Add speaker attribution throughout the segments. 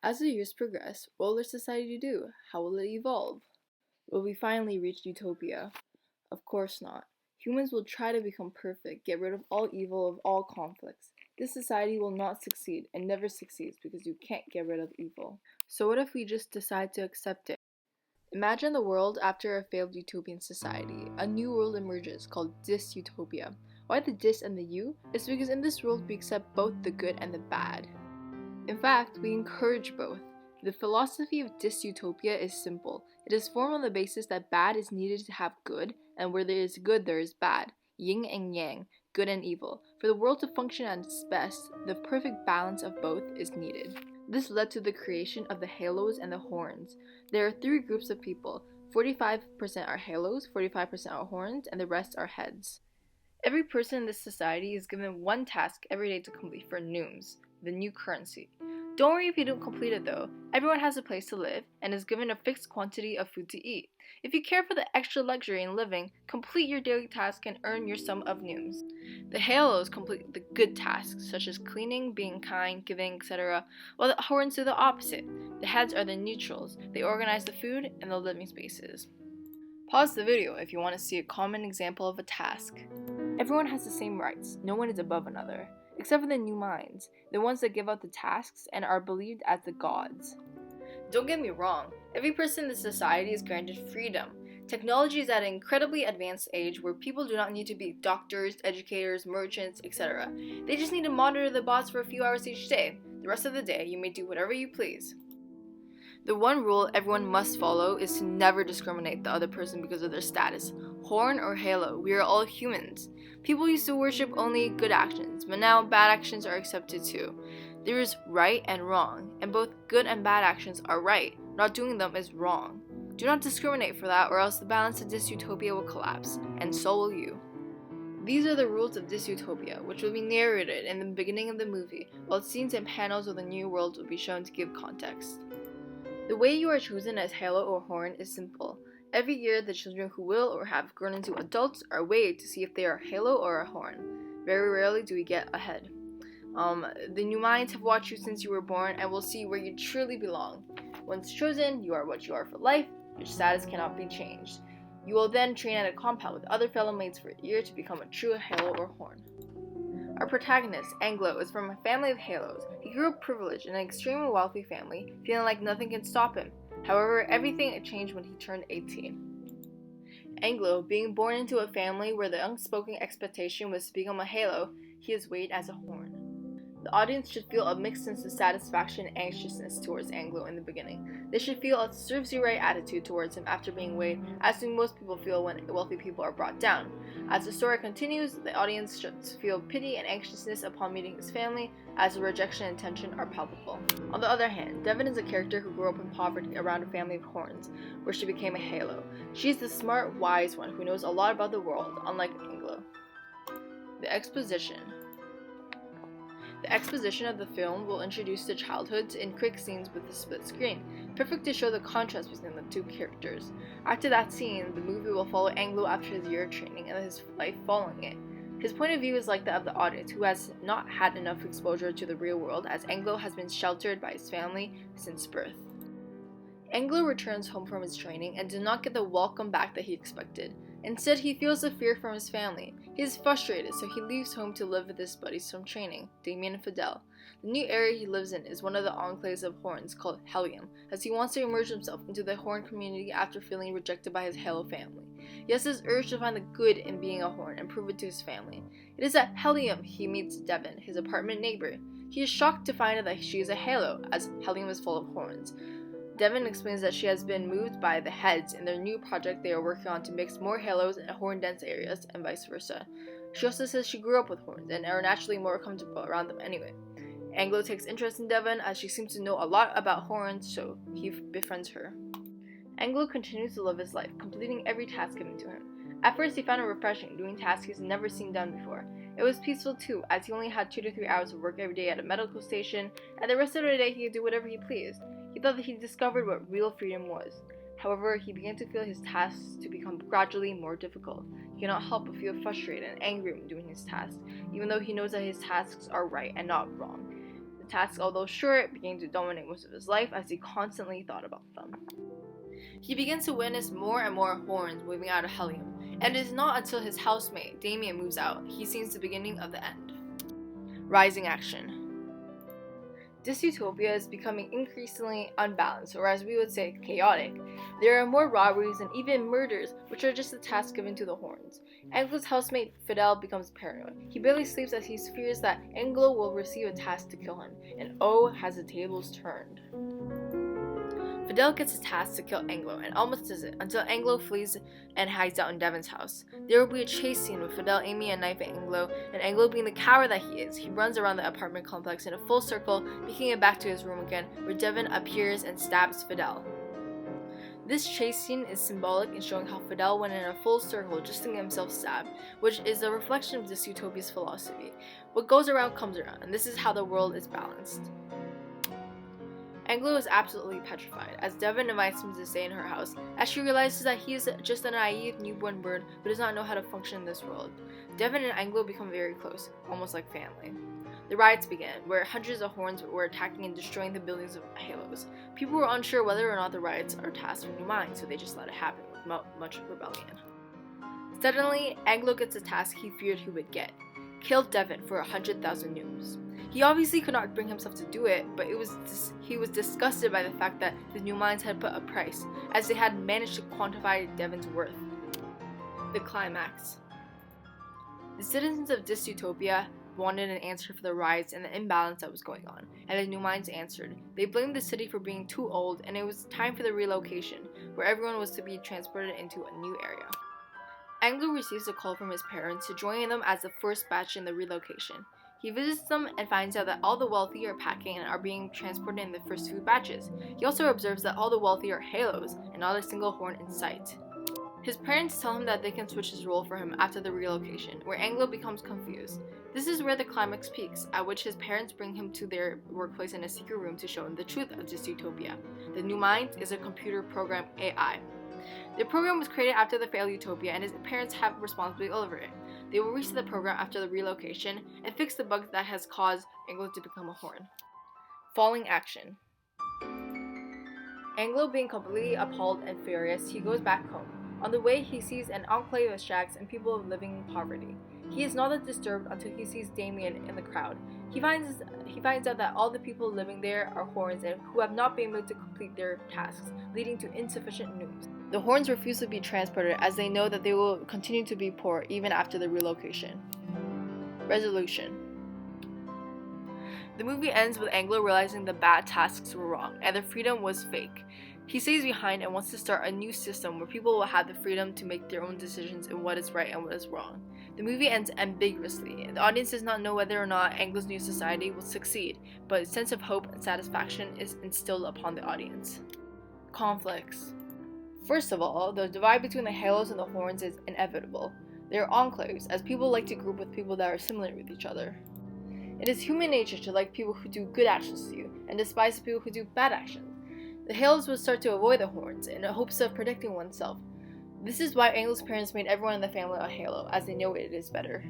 Speaker 1: As the years progress, what will our society do? How will it evolve? Will we finally reach utopia? Of course not. Humans will try to become perfect, get rid of all evil, of all conflicts. This society will not succeed and never succeeds because you can't get rid of evil. So what if we just decide to accept it? Imagine the world after a failed utopian society. A new world emerges called dystopia. Why the dis and the u? It's because in this world we accept both the good and the bad. In fact, we encourage both. The philosophy of dystopia is simple. It is formed on the basis that bad is needed to have good, and where there is good, there is bad. Yin and yang, good and evil. For the world to function at its best, the perfect balance of both is needed. This led to the creation of the halos and the horns. There are three groups of people. 45% are halos, 45% are horns, and the rest are heads. Every person in this society is given one task every day to complete for Nooms, the new currency. Don't worry if you don't complete it though. Everyone has a place to live and is given a fixed quantity of food to eat. If you care for the extra luxury in living, complete your daily task and earn your sum of Nooms. The halos complete the good tasks such as cleaning, being kind, giving, etc., while the horns do the opposite. The heads are the neutrals. They organize the food and the living spaces. Pause the video if you want to see a common example of a task. Everyone has the same rights, no one is above another, except for the new minds, the ones that give out the tasks and are believed as the gods. Don't get me wrong, every person in this society is granted freedom. Technology is at an incredibly advanced age where people do not need to be doctors, educators, merchants, etc. They just need to monitor the bots for a few hours each day. The rest of the day, you may do whatever you please. The one rule everyone must follow is to never discriminate the other person because of their status. Horn or halo, we are all humans. People used to worship only good actions, but now bad actions are accepted too. There is right and wrong, and both good and bad actions are right. Not doing them is wrong. Do not discriminate for that, or else the balance of dystopia will collapse, and so will you. These are the rules of dystopia, which will be narrated in the beginning of the movie, while scenes and panels of the new world will be shown to give context. The way you are chosen as halo or horn is simple. Every year, the children who will or have grown into adults are weighed to see if they are a halo or a horn. Very rarely do we get a head. The new minds have watched you since you were born and will see where you truly belong. Once chosen, you are what you are for life. Your status cannot be changed. You will then train at a compound with other fellow mates for a year to become a true halo or horn. Our protagonist, Anglo, is from a family of halos. He grew up privileged in an extremely wealthy family, feeling like nothing can stop him. However, everything changed when he turned 18. Anglo, being born into a family where the unspoken expectation was to become a halo, he is weighed as a horn. The audience should feel a mixed sense of satisfaction and anxiousness towards Anglo in the beginning. They should feel a serves you right attitude towards him after being weighed, as do most people feel when wealthy people are brought down. As the story continues, the audience should feel pity and anxiousness upon meeting his family, as the rejection and tension are palpable. On the other hand, Devon is a character who grew up in poverty around a family of horns, where she became a halo. She is the smart, wise one who knows a lot about the world, unlike Anglo. The exposition. The exposition of the film will introduce the childhoods in quick scenes with the split screen, perfect to show the contrast between the two characters. After that scene, the movie will follow Anglo after his year of training and his life following it. His point of view is like that of the audience, who has not had enough exposure to the real world, as Anglo has been sheltered by his family since birth. Anglo returns home from his training and does not get the welcome back that he expected. Instead, he feels the fear from his family. He is frustrated, so he leaves home to live with his buddies from training, Damien and Fidel. The new area he lives in is one of the enclaves of horns called Helium, as he wants to immerse himself into the horn community after feeling rejected by his halo family. He has this urge to find the good in being a horn and prove it to his family. It is at Helium he meets Devon, his apartment neighbor. He is shocked to find out that she is a halo, as Helium is full of horns. Devon explains that she has been moved by the heads in their new project they are working on to mix more halos in horn-dense areas, and vice versa. She also says she grew up with horns and are naturally more comfortable around them anyway. Anglo takes interest in Devon as she seems to know a lot about horns, so he befriends her. Anglo continues to live his life, completing every task given to him. At first, he found it refreshing, doing tasks he's never seen done before. It was peaceful too, as he only had 2 to 3 hours of work every day at a medical station, and the rest of the day he could do whatever he pleased. He thought that he discovered what real freedom was. However, he began to feel his tasks to become gradually more difficult. He cannot help but feel frustrated and angry when doing his tasks, even though he knows that his tasks are right and not wrong. The tasks, although short, began to dominate most of his life as he constantly thought about them. He begins to witness more and more horns moving out of helium, and it is not until his housemate, Damien, moves out he sees the beginning of the end. Rising action. Dystopia is becoming increasingly unbalanced, or as we would say, chaotic. There are more robberies and even murders, which are just a task given to the horns. Anglo's housemate Fidel becomes paranoid. He barely sleeps as he fears that Anglo will receive a task to kill him, and oh, has the tables turned. Fidel gets a task to kill Anglo and almost does it until Anglo flees and hides out in Devon's house. There will be a chase scene with Fidel aiming a knife at Anglo, and Anglo, being the coward that he is, he runs around the apartment complex in a full circle, making it back to his room again, where Devon appears and stabs Fidel. This chase scene is symbolic in showing how Fidel went in a full circle just to get himself stabbed, which is a reflection of Dystopia's philosophy. What goes around comes around, and this is how the world is balanced. Anglo is absolutely petrified, as Devon invites him to stay in her house, as she realizes that he is just a naive newborn bird who does not know how to function in this world. Devon and Anglo become very close, almost like family. The riots began, where hundreds of horns were attacking and destroying the buildings of Halos. People were unsure whether or not the riots are tasks for New Mind, so they just let it happen with much rebellion. Suddenly, Anglo gets a task he feared he would get: kill Devon for 100,000 Nooms. He obviously could not bring himself to do it, but he was disgusted by the fact that the New Minds had put a price, as they had managed to quantify Devon's worth. The climax. The citizens of Dystopia wanted an answer for the riots and the imbalance that was going on, and the New Minds answered. They blamed the city for being too old, and it was time for the relocation, where everyone was to be transported into a new area. Anglo receives a call from his parents to join them as the first batch in the relocation. He visits them and finds out that all the wealthy are packing and are being transported in the first few batches. He also observes that all the wealthy are Halos and not a single horn in sight. His parents tell him that they can switch his role for him after the relocation, where Anglo becomes confused. This is where the climax peaks, at which his parents bring him to their workplace in a secret room to show him the truth of Dystopia. The New Mind is a computer program AI. The program was created after the failed utopia, and his parents have responsibility over it. They will reset the program after the relocation and fix the bug that has caused Anglo to become a horn. Falling action. Anglo, being completely appalled and furious, he goes back home. On the way, he sees an enclave of shacks and people living in poverty. He is not that disturbed until he sees Damien in the crowd. He finds out that all the people living there are horns and who have not been able to complete their tasks, leading to insufficient Nooms. The horns refuse to be transported as they know that they will continue to be poor even after the relocation. Resolution. The movie ends with Anglo realizing the bad tasks were wrong and the freedom was fake. He stays behind and wants to start a new system where people will have the freedom to make their own decisions in what is right and what is wrong. The movie ends ambiguously. The audience does not know whether or not Anglo's new society will succeed, but a sense of hope and satisfaction is instilled upon the audience. Conflicts. First of all, the divide between the Halos and the Horns is inevitable. They are enclaves, as people like to group with people that are similar with each other. It is human nature to like people who do good actions to you, and despise people who do bad actions. The Halos would start to avoid the Horns in the hopes of protecting oneself. This is why Anglo's parents made everyone in the family a Halo, as they know it is better.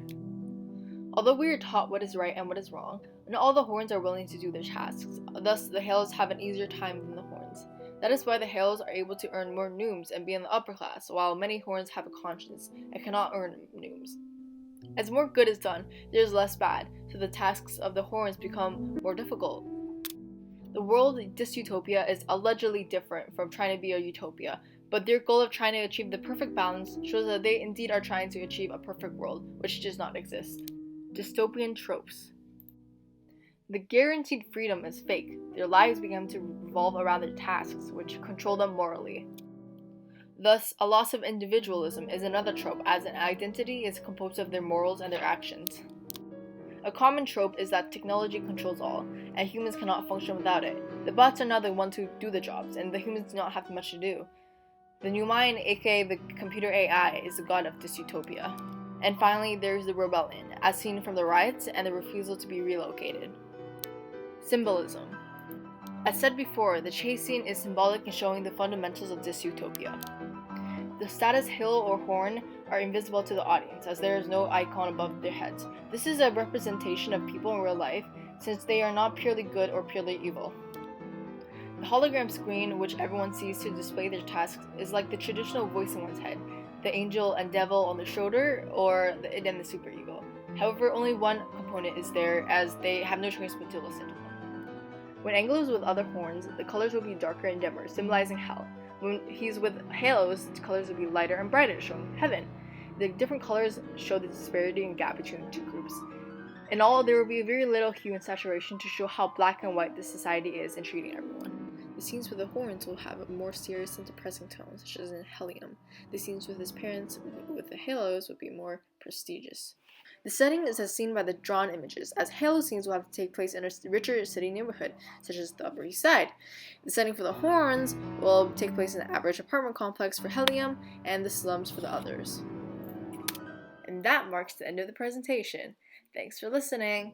Speaker 1: Although we are taught what is right and what is wrong, not all the Horns are willing to do their tasks, thus the Halos have an easier time than the Horns. That is why the Halos are able to earn more Nooms and be in the upper class, while many Horns have a conscience and cannot earn Nooms. As more good is done, there is less bad, so the tasks of the Horns become more difficult. The world Dystopia is allegedly different from trying to be a utopia, but their goal of trying to achieve the perfect balance shows that they indeed are trying to achieve a perfect world, which does not exist. Dystopian tropes. The guaranteed freedom is fake. Their lives begin to revolve around their tasks, which control them morally. Thus, a loss of individualism is another trope, as an identity is composed of their morals and their actions. A common trope is that technology controls all, and humans cannot function without it. The bots are not the ones who do the jobs, and the humans do not have much to do. The New Mind, aka the computer AI, is the god of Dystopia. And finally, there is the rebellion, as seen from the riots and the refusal to be relocated. Symbolism. As said before, the chase scene is symbolic in showing the fundamentals of Dystopia. The status hill or horn are invisible to the audience, as there is no icon above their heads. This is a representation of people in real life since they are not purely good or purely evil. The hologram screen, which everyone sees to display their tasks, is like the traditional voice in one's head, the angel and devil on the shoulder, or the id and the superego. However, only one component is there, as they have no choice but to listen to them. When Angelo is with other horns, the colors will be darker and dimmer, symbolizing hell. When he's with halos, the colors will be lighter and brighter, showing heaven. The different colors show the disparity and gap between the two groups. In all, there will be very little hue and saturation to show how black and white this society is in treating everyone. The scenes with the horns will have more serious and depressing tones, such as in Helium. The scenes with his parents with the halos would be more prestigious. The setting is as seen by the drawn images, as halo scenes will have to take place in a richer city neighborhood, such as the Upper East Side. The setting for the horns will take place in an average apartment complex for Helium, and the slums for the others. And that marks the end of the presentation. Thanks for listening.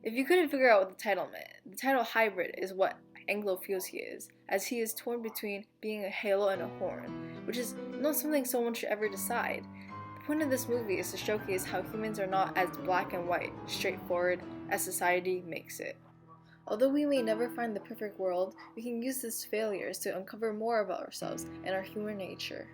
Speaker 1: If you couldn't figure out what the title meant, the title hybrid is what Angelo feels he is, as he is torn between being a halo and a horn, which is not something someone should ever decide. The point of this movie is to showcase how humans are not as black and white, straightforward, as society makes it. Although we may never find the perfect world, we can use these failures to uncover more about ourselves and our human nature.